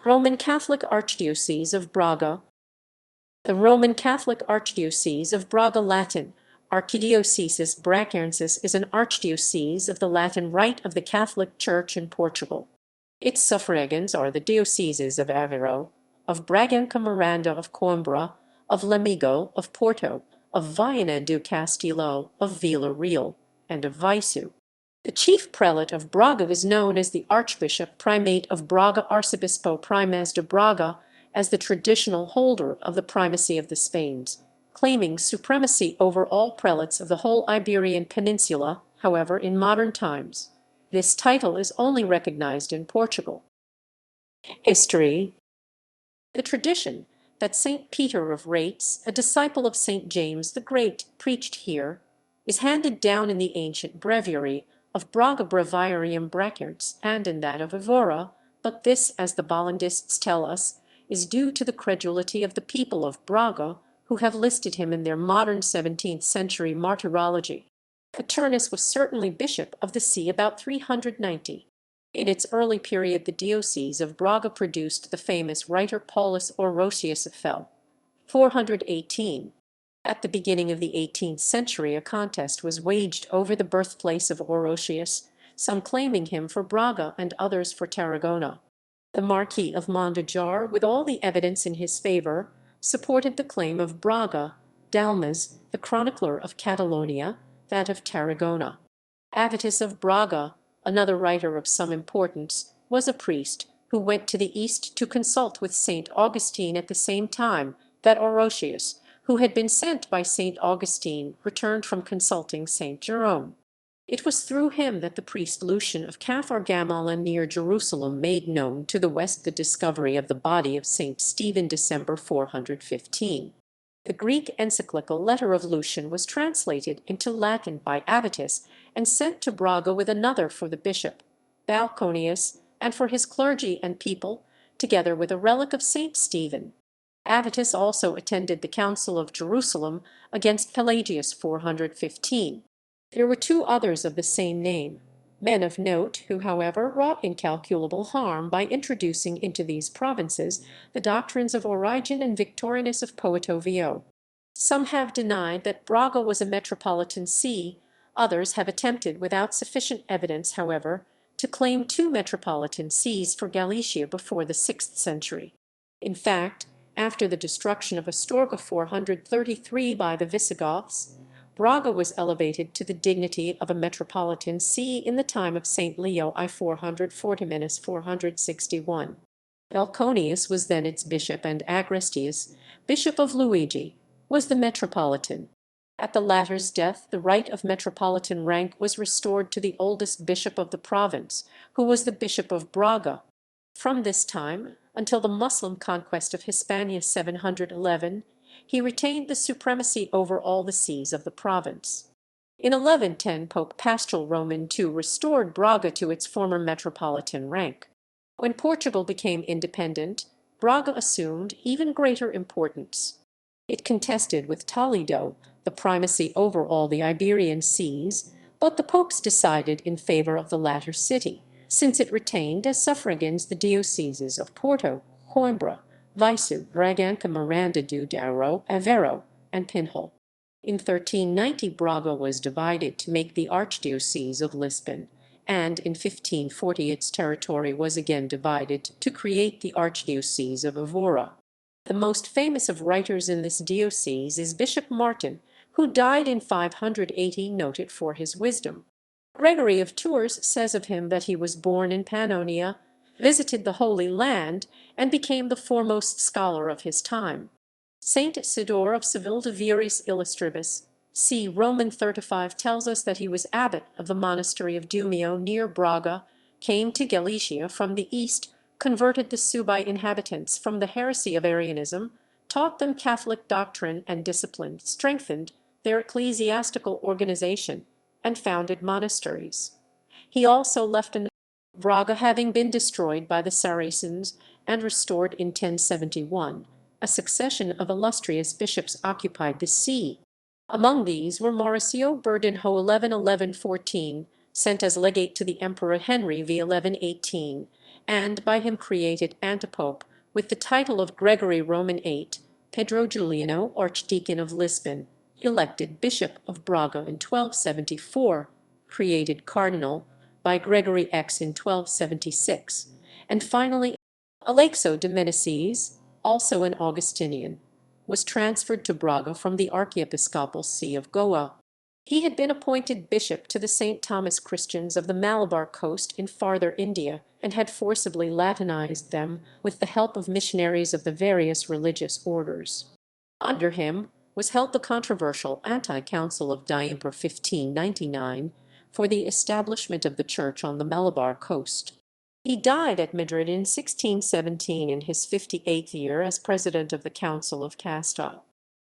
Roman Catholic Archdiocese of Braga. The Roman Catholic Archdiocese of Braga, Latin, Archidioecesis Bracarensis, is an archdiocese of the Latin Rite of the Catholic Church in Portugal. Its suffragans are the dioceses of Aveiro, of Bragança-Miranda, of Coimbra, of Lamego, of Porto, of Viana do Castelo, of Vila Real, and of Viseu. The chief prelate of Braga is known as the Archbishop-Primate of Braga, Arcebispo Primaz de Braga, as the traditional holder of the primacy of the Spains, claiming supremacy over all prelates of the whole Iberian Peninsula. However, in modern times, this title is only recognized in Portugal. History. The tradition that St. Peter of Rite, a disciple of St. James the Great, preached here, is handed down in the ancient breviary of Braga Breviarium Bracarensis and in that of Évora, but this, as the Bollandists tell us, is due to the credulity of the people of Braga, who have listed him in their modern 17th-century martyrology. Paternus was certainly bishop of the see about 390. In its early period, the Diocese of Braga produced the famous writer Paulus Orosius of 418. At the beginning of the 18th century, a contest was waged over the birthplace of Orosius, some claiming him for Braga and others for Tarragona. The Marquis of Mondejar, with all the evidence in his favor, supported the claim of Braga. Dalmas, the chronicler of Catalonia, that of Tarragona. Avitus of Braga, another writer of some importance, was a priest who went to the east to consult with St. Augustine at the same time that Orosius, who had been sent by St. Augustine, returned from consulting St. Jerome. It was through him that the priest Lucian of Cathar Gamala near Jerusalem made known to the west the discovery of the body of St. Stephen, December 415. The Greek encyclical letter of Lucian was translated into Latin by Avitus and sent to Braga with another for the bishop, Balconius, and for his clergy and people, together with a relic of St. Stephen. Avitus also attended the Council of Jerusalem against Pelagius 415. There were two others of the same name, men of note, who, however, wrought incalculable harm by introducing into these provinces the doctrines of Origen and Victorinus of Poetovio. Some have denied that Braga was a metropolitan see, others have attempted, without sufficient evidence, however, to claim two metropolitan sees for Galicia before the 6th century. In fact, after the destruction of Astorga 433 by the Visigoths, Braga was elevated to the dignity of a metropolitan see in the time of St. Leo I 440–461. Balconius was then its bishop, and Agrestius, bishop of Luigi, was the metropolitan. At the latter's death, the right of metropolitan rank was restored to the oldest bishop of the province, who was the Bishop of Braga. From this time until the Muslim conquest of Hispania 711, he retained the supremacy over all the sees of the province. In 1110, Pope Paschal Roman II restored Braga to its former metropolitan rank. When Portugal became independent, Braga assumed even greater importance. It contested with Toledo the primacy over all the Iberian sees, but the popes decided in favor of the latter city, since it retained as suffragans the dioceses of Porto, Coimbra, Viseu, Bragança-Miranda do Douro, Aveiro, and Pinhal. In 1390 Braga was divided to make the Archdiocese of Lisbon, and in 1540 its territory was again divided to create the Archdiocese of Évora. The most famous of writers in this diocese is Bishop Martin, who died in 580, noted for his wisdom. Gregory of Tours says of him that he was born in Pannonia, visited the Holy Land, and became the foremost scholar of his time. Saint Isidore of Seville de Viris Illustribus, c. Roman 35, tells us that he was abbot of the monastery of Dumio near Braga, came to Galicia from the east, converted the Subai inhabitants from the heresy of Arianism, taught them Catholic doctrine and discipline, strengthened their ecclesiastical organization, and founded monasteries. He also left Braga having been destroyed by the Saracens and restored in 1071. A succession of illustrious bishops occupied the see. Among these were Mauricio Burdinho 1114, sent as legate to the Emperor Henry v 1118, and by him created antipope, with the title of Gregory Roman VIII, Pedro Juliano, Archdeacon of Lisbon, elected Bishop of Braga in 1274, created Cardinal by Gregory X in 1276, and finally Aleixo de Meneses, also an Augustinian, was transferred to Braga from the Archiepiscopal See of Goa. He had been appointed bishop to the St. Thomas Christians of the Malabar coast in farther India, and had forcibly Latinized them with the help of missionaries of the various religious orders. Under him was held the controversial Anti-Council of Coimbra 1599 for the establishment of the Church on the Malabar coast. He died at Madrid in 1617 in his 58th year as president of the Council of Castelo.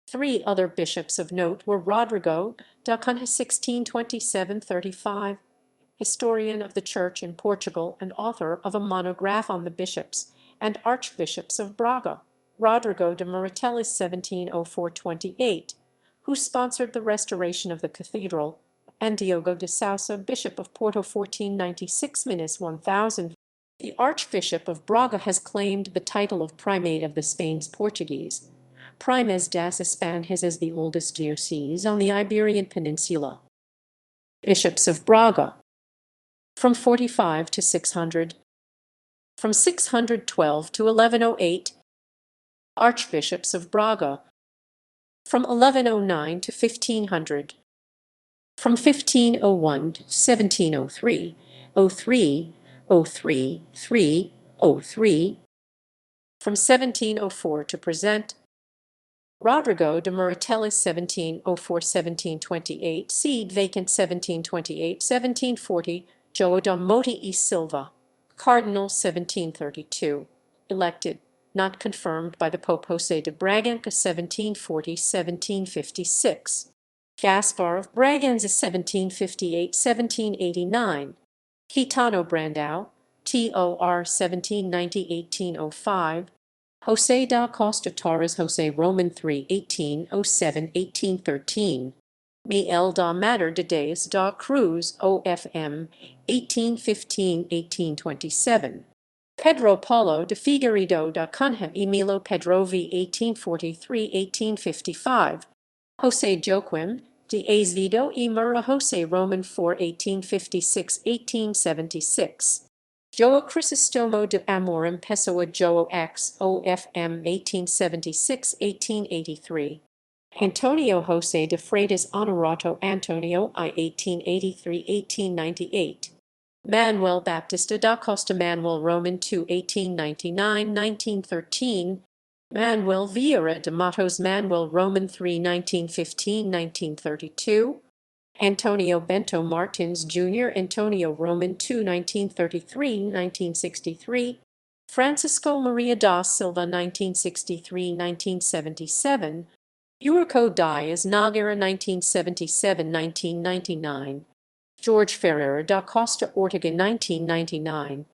Three other bishops of note were Rodrigo da Cunha 1627-35, historian of the Church in Portugal and author of a monograph on the bishops and archbishops of Braga, Rodrigo de Maratellis 1704-28, who sponsored the restoration of the cathedral, and Diogo de Sousa, Bishop of Porto 1496-1000. The Archbishop of Braga has claimed the title of Primate of the Spain's Portuguese. Primaz de Braga is the oldest diocese on the Iberian Peninsula. Bishops of Braga. From 45 to 600. From 612 to 1108. Archbishops of Braga. From 1109 to 1500. From 1501 to 1703, 03, 03, 3, 03. From 1704 to present. Rodrigo de Maratellis 1704-1728, seed vacant 1728-1740, João da Mota e Silva, Cardinal 1732, elected, not confirmed by the Pope José de Bragança 1740-1756, Gaspar of Bragança 1758-1789, Quitano Brandão, TOR 1790-1805, José da Costa Torres José Roman III 1807-1813, Miguel da Mater de Deus da Cruz OFM 1815-1827, Pedro Paulo de Figueiredo da Cunha e Milo Pedro V 1843-1855, José Joaquim de Azevedo e Mura José Roman IV 1856-1876, João Crisostomo de Amorim Pessoa João X OFM 1876-1883, Antonio José de Freitas Honorato Antonio I 1883-1898, Manuel Baptista da Costa Manuel Roman II 1899-1913, Manuel Vieira de Matos Manuel Roman III 1915-1932, Antonio Bento Martins Jr. Antonio Roman II 1933-1963, Francisco Maria da Silva 1963-1977, Eurico Dias Nogueira 1977-1999, George Ferreira da Costa Ortega 1999,